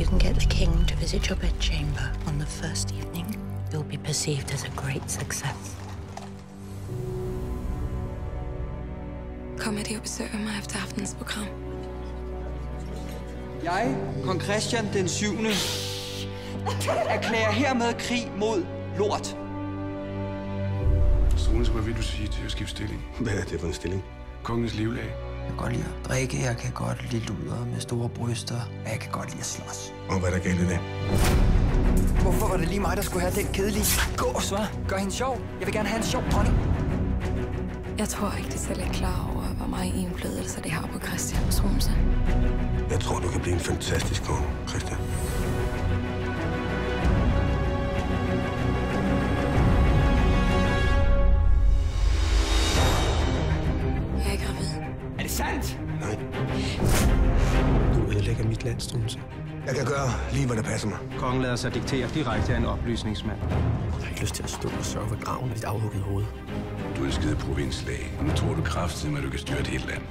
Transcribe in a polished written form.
you can get the king to visit your bedchamber on the first evening, you'll be perceived as a great success. Kom med det og besøg mig efter aftenens program. Jeg, kong Christian den 7. erklærer hermed krig mod lort. Struense, hvad vil du sige til at skifte stilling? Hvad er det for en stilling? Kongens livlag. Jeg kan godt lide at drikke, jeg kan godt lide luder med store bryster, og jeg kan godt lide at slås. Og hvad er der galt i det? Hvorfor var det lige mig, der skulle have den kedelige gås, hva'? Gør hende sjov. Jeg vil gerne have en sjov dronning. Jeg tror ikke, de selv er klar over, hvor meget indflydelse det har på Christian Struense. Jeg tror, du kan blive en fantastisk konge, Christian. Jeg er gravid. Er det sandt? Nej. Du ødelægger mit land, Struense. Jeg kan gøre lige, hvad der passer mig. Kongen lader sig diktere direkte af en oplysningsmand. Jeg har ikke lyst til at stå og sørge for graven af dit afhuggede hoved. Du er en skide provinslæge. Nu tror du kraftedeme, at du kan styre et helt land.